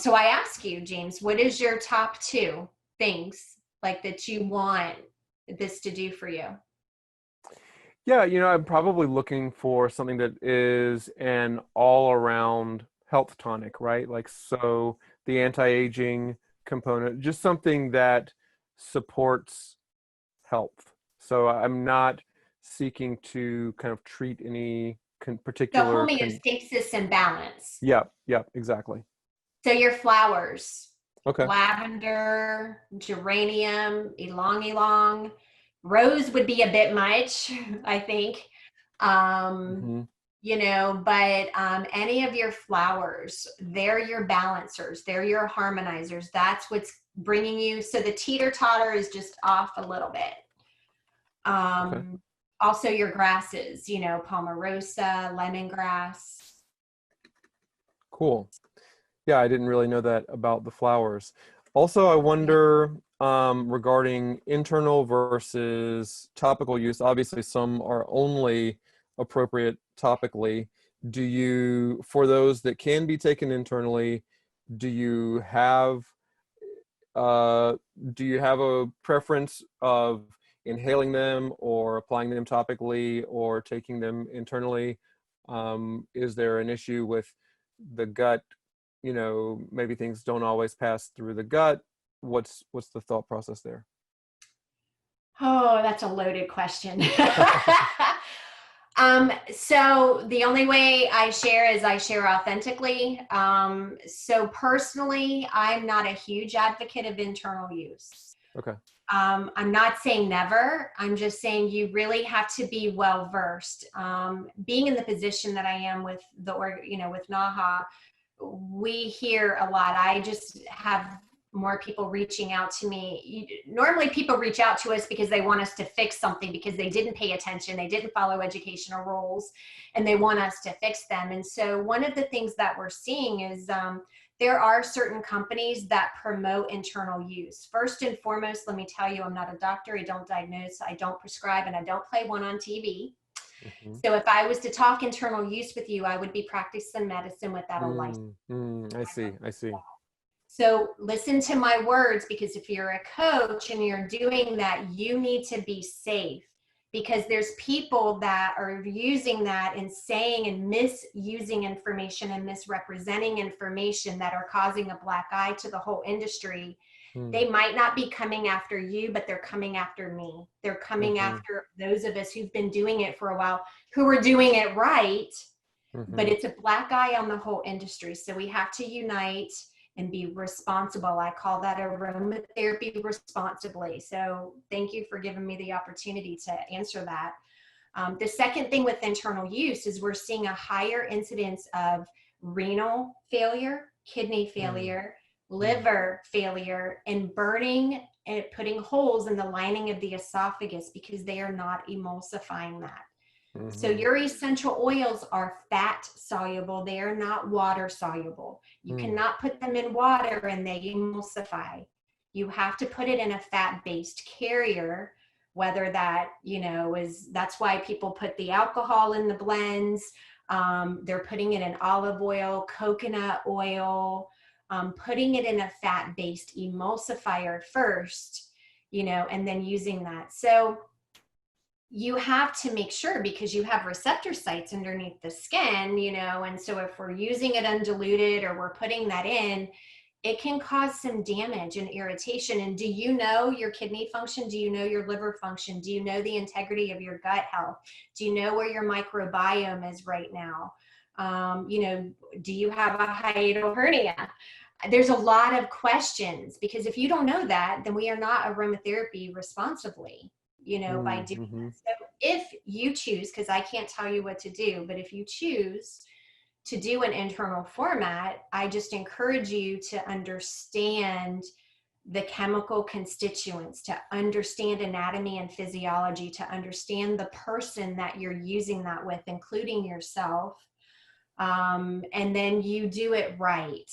So I ask you, James, what is your top two things like that you want this to do for you? Yeah, I'm probably looking for something that is an all-around health tonic, right? Like, so the anti-aging component, just something that supports health. So I'm not seeking to kind of treat any The particular homeostasis and balance. yeah, yeah, exactly. So your flowers, Okay. lavender, geranium, ylang ylang, rose would be a bit much, I think. Um, Hmm. but any of your flowers, they're your balancers, they're your harmonizers. That's what's bringing you. So the teeter totter is just off a little bit. Okay. Um, Also your grasses, palmarosa, lemongrass. Cool. Yeah, I didn't really know that about the flowers. Also, I wonder regarding internal versus topical use. Obviously, some are only appropriate topically. For those that can be taken internally, do you have uh, do you have a preference of inhaling them or applying them topically or taking them internally? Is there an issue with the gut? Maybe things don't always pass through the gut. What's the thought process there? Oh, that's a loaded question. So the only way I share is I share authentically. So personally, I'm not a huge advocate of internal use. Okay. I'm not saying never. I'm just saying you really have to be well versed. Being in the position that I am with with NAHA, we hear a lot. I just have more people reaching out to me. Normally people reach out to us because they want us to fix something because they didn't pay attention, they didn't follow educational rules, and they want us to fix them. And so one of the things that we're seeing is there are certain companies that promote internal use. First and foremost, let me tell you, I'm not a doctor, I don't diagnose, I don't prescribe, and I don't play one on TV. Hmm. So if I was to talk internal use with you, I would be practicing medicine without a license. I see. I see. So listen to my words, because if you're a coach and you're doing that, you need to be safe, because there's people that are using that and saying and misusing information and misrepresenting information that are causing a black eye to the whole industry. Hmm. They might not be coming after you, but they're coming after me. They're coming Hmm. after those of us who've been doing it for a while, who are doing it right, but Hmm. it's a black eye on the whole industry. So we have to unite and be responsible. I call that aromatherapy responsibly. So thank you for giving me the opportunity to answer that. The second thing with internal use is we're seeing a higher incidence of renal failure, kidney Hmm. failure, Hmm. liver failure, and burning and putting holes in the lining of the esophagus because they are not emulsifying that. So Hmm. your essential oils are fat soluble. They are not water soluble. You Hmm. cannot put them in water and they emulsify. You have to put it in a fat-based carrier, whether that, that's why people put the alcohol in the blends. They're putting it in olive oil, coconut oil, putting it in a fat-based emulsifier first, and then using that. So you have to make sure, because you have receptor sites underneath the skin, and so if we're using it undiluted or we're putting that in, it can cause some damage and irritation. And do you know your kidney function? Do you know your liver function? Do you know the integrity of your gut health? Do you know where your microbiome is right now? Do you have a hiatal hernia? There's a lot of questions, because if you don't know that, then we are not aromatherapy responsibly, by doing Hmm. that. So if you choose, because I can't tell you what to do, but if you choose to do an internal format, I just encourage you to understand the chemical constituents, to understand anatomy and physiology, to understand the person that you're using that with, including yourself. And then you do it right.